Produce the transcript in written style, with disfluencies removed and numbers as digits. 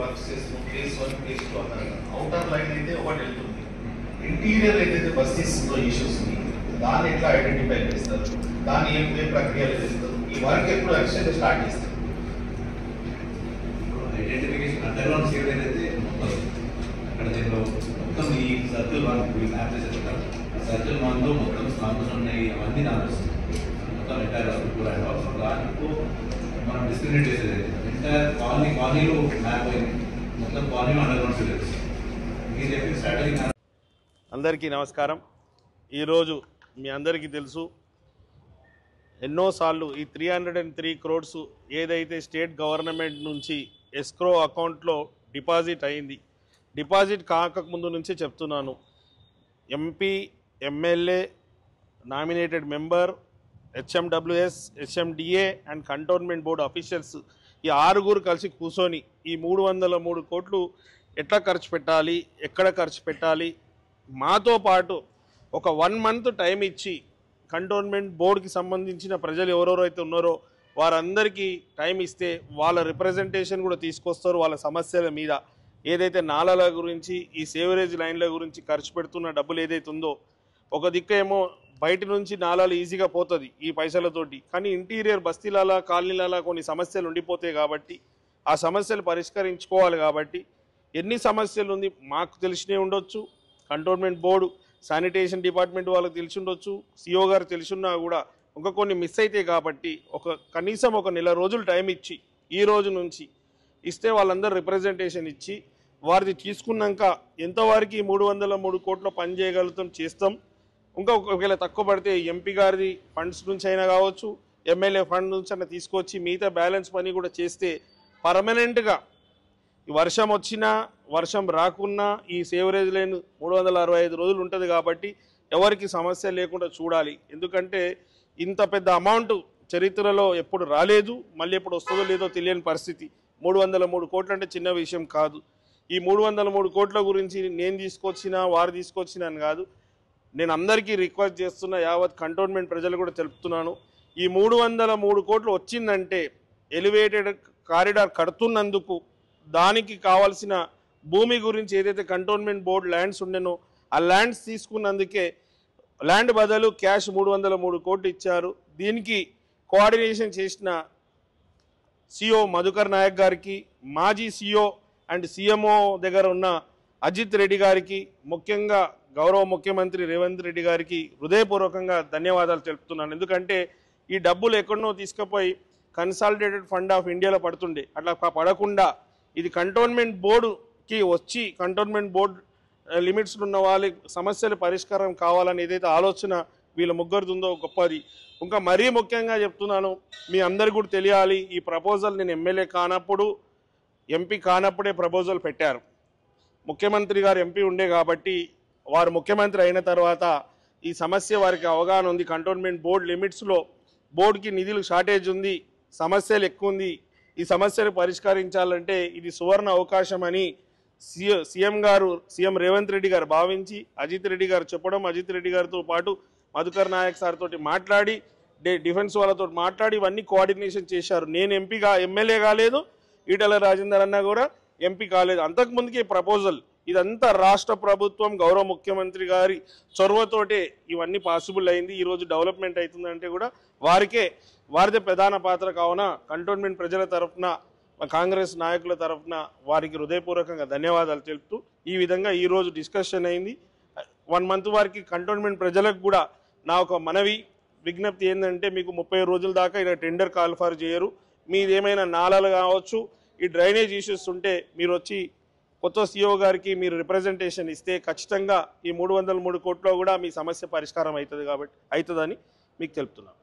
Works చేస్తున్నాం, phase 1 phase 2 అన్నారు. Outer line అయితే ఒకటి వెళ్తుంది, ఇంటీరియర్ ఏదైతే బస్సెస్ ఉందో ఇష్యూస్ దాన్ని ఎట్లా ఐడెంటిఫై చేస్తారు, దాన్ని ఏ ప్రక్రియలు చేస్తారు, ఈ వర్క్ ఎప్పుడు యాక్చువల్గా స్టార్ట్ చేస్తారు? ఐడెంటిఫికేషన్ అండర్ గ్రౌండ్ సేవ్ అయితే మొత్తం అక్కడ దీంట్లో మొత్తం ఈ సర్కిల్ 1 మ్యాప్ చేసేస్తారు. సర్కిల్ 1లో మొత్తం స్లాంప్స్ ఉన్నాయి, అవన్నీ నాకు మొత్తం ఎంటైర్ దాంట్లో మనం డిస్క్రిమినేట్ చేసేది ఎంటైర్ కాలనీలో మ్యాప్ అయింది, మొత్తం కాలనీలో అండర్ గ్రౌండ్ సేవ్ చేస్తారు. మీరు చెప్పిన స్ట్రాటజీ. అందరికీ నమస్కారం. ఈరోజు మీ అందరికీ తెలుసు, ఎన్నోసార్లు ఈ 303 crores ఏదైతే స్టేట్ గవర్నమెంట్ నుంచి ఎస్క్రో అకౌంట్లో డిపాజిట్ అయింది, డిపాజిట్ కాకముందు నుంచే చెప్తున్నాను, MP, MLA, nominated member, HMWS, HMDA and cantonment board officials ఈ 6 కలిసి కూర్చొని ఈ 303 కోట్లు ఎట్లా ఖర్చు పెట్టాలి, ఎక్కడ ఖర్చు పెట్టాలి, మాతో పాటు ఒక 1 month టైం ఇచ్చి కంటోన్మెంట్ బోర్డుకి సంబంధించిన ప్రజలు ఎవరెవరైతే ఉన్నారో వారందరికీ టైం ఇస్తే వాళ్ళ రిప్రజెంటేషన్ కూడా తీసుకొస్తారు. వాళ్ళ సమస్యల మీద ఏదైతే నాలాల గురించి, ఈ సేవరేజ్ లైన్ల గురించి ఖర్చు పెడుతున్న డబ్బులు ఏదైతే ఉందో, ఒక దిక్కేమో బయట నుంచి నాలాలు ఈజీగా పోతుంది ఈ పైసలతోటి, కానీ ఇంటీరియర్ బస్తీలాల కాలనీలాల కొన్ని సమస్యలు ఉండిపోతాయి కాబట్టి ఆ సమస్యలు పరిష్కరించుకోవాలి. కాబట్టి ఎన్ని సమస్యలు ఉంది మాకు తెలిసినే ఉండొచ్చు, కంటోన్మెంట్ బోర్డు శానిటేషన్ డిపార్ట్మెంట్ వాళ్ళకి తెలిసి ఉండొచ్చు, సిఓ గారు తెలిసిన్నా కూడా ఇంకా కొన్ని మిస్ అవుతాయి. కాబట్టి కనీసం ఒక నెల రోజులు టైం ఇచ్చి ఈ రోజు నుంచి ఇస్తే వాళ్ళందరూ రిప్రజెంటేషన్ ఇచ్చి వారిది తీసుకున్నాక ఎంతవరకు 303 కోట్ల పని చేయగలుగుతాం చేస్తాం. ఇంకా ఒకవేళ తక్కువ పడితే ఎంపీ గారిది ఫండ్స్ నుంచి అయినా కావచ్చు, ఎమ్మెల్యే ఫండ్ నుంచి అయినా తీసుకొచ్చి మిగతా బ్యాలెన్స్ పని కూడా చేస్తే పర్మనెంట్గా వర్షం వచ్చినా వర్షం రాకున్నా ఈ సేవరేజ్ లైన్ 365 రోజులు ఉంటుంది. కాబట్టి ఎవరికి సమస్య లేకుండా చూడాలి. ఎందుకంటే ఇంత పెద్ద అమౌంట్ చరిత్రలో ఎప్పుడు రాలేదు, మళ్ళీ ఎప్పుడు వస్తుందో లేదో తెలియని పరిస్థితి. 303 కోట్లు అంటే చిన్న విషయం కాదు. ఈ 303 కోట్ల గురించి నేను తీసుకొచ్చినా వారు తీసుకొచ్చినా అని కాదు, నేను అందరికీ రిక్వెస్ట్ చేస్తున్నా, యావత్ కంటోన్మెంట్ ప్రజలు కూడా తెలుపుతున్నాను, ఈ 303 కోట్లు వచ్చిందంటే ఎలివేటెడ్ కారిడార్ కడుతున్నందుకు దానికి కావాల్సిన భూమి గురించి ఏదైతే కంటోన్మెంట్ బోర్డు ల్యాండ్స్ ఉండేనో ఆ ల్యాండ్స్ తీసుకున్నందుకే ల్యాండ్ బదులు క్యాష్ 303 కోట్లు ఇచ్చారు. దీనికి కోఆర్డినేషన్ చేసిన సిఓ మధుకర్ నాయక్ గారికి, మాజీ సిఓ అండ్ సిఎంఓ దగ్గర ఉన్న అజిత్ రెడ్డి గారికి, ముఖ్యంగా గౌరవ ముఖ్యమంత్రి రేవంత్ రెడ్డి గారికి హృదయపూర్వకంగా ధన్యవాదాలు తెలుపుతున్నాను. ఎందుకంటే ఈ డబ్బులు ఎక్కడనో తీసుకుపోయి కన్సాలిడేటెడ్ ఫండ్ ఆఫ్ ఇండియాలో పడుతుండే, అట్లా పడకుండా ఇది కంటోన్మెంట్ బోర్డుకి వచ్చి కంటోన్మెంట్ బోర్డు లిమిట్స్లో ఉన్న వాళ్ళ సమస్యల పరిష్కారం కావాలని ఏదైతే ఆలోచన వీళ్ళ ముగ్గురిది ఉందో గొప్పది. ఇంకా మరీ ముఖ్యంగా చెప్తున్నాను, మీ అందరికీ కూడా తెలియాలి, ఈ ప్రపోజల్ నేను ఎమ్మెల్యే కానప్పుడు, ఎంపీ కానప్పుడే ప్రపోజల్ పెట్టారు. ముఖ్యమంత్రి గారు ఎంపీ ఉండే కాబట్టి వారు ముఖ్యమంత్రి అయిన తర్వాత ఈ సమస్య వారికి అవగాహన ఉంది, కంటోన్మెంట్ బోర్డు లిమిట్స్లో బోర్డుకి నిధులు షార్టేజ్ ఉంది, సమస్యలు ఎక్కువ ఉంది, ఈ సమస్యను పరిష్కరించాలంటే ఇది సువర్ణ అవకాశం అని సీఎం రేవంత్ రెడ్డి గారు భావించి అజిత్ రెడ్డి గారు చెప్పడం, అజిత్ రెడ్డి గారితో పాటు మధుకర్ నాయక్ సార్ తోటి మాట్లాడి, డిఫెన్స్ వాళ్ళతో మాట్లాడి ఇవన్నీ కోఆర్డినేషన్ చేశారు. నేను ఎమ్మెల్యే కాలేదు, ఈటల రాజేందర్ అన్న కూడా ఎంపీ కాలేదు. అంతకుముందుకే ప్రపోజల్ ఇదంతా రాష్ట్ర ప్రభుత్వం గౌరవ ముఖ్యమంత్రి గారి చొరవతోటే ఇవన్నీ పాసిబుల్ అయింది. ఈరోజు డెవలప్మెంట్ అవుతుందంటే కూడా వారిదే ప్రధాన పాత్ర. కావున కంటోన్మెంట్ ప్రజల తరఫున, కాంగ్రెస్ నాయకుల తరఫున వారికి హృదయపూర్వకంగా ధన్యవాదాలు తెలుపుతూ ఈ విధంగా ఈరోజు డిస్కషన్ అయింది. 1 month వారికి కంటోన్మెంట్ ప్రజలకు కూడా నా ఒక విజ్ఞప్తి ఏంటంటే, మీకు 30 రోజుల దాకా ఇలా టెండర్ కాల్ఫర్ చేయరు, మీది ఏమైనా నాలాలు కావచ్చు, ఈ డ్రైనేజ్ ఇష్యూస్ ఉంటే మీరు వచ్చి కొత్త సిఓ గారికి మీరు రిప్రజెంటేషన్ ఇస్తే ఖచ్చితంగా ఈ 303 కోట్లో కూడా మీ సమస్య పరిష్కారం అవుతుందని మీకు తెలుపుతున్నాను.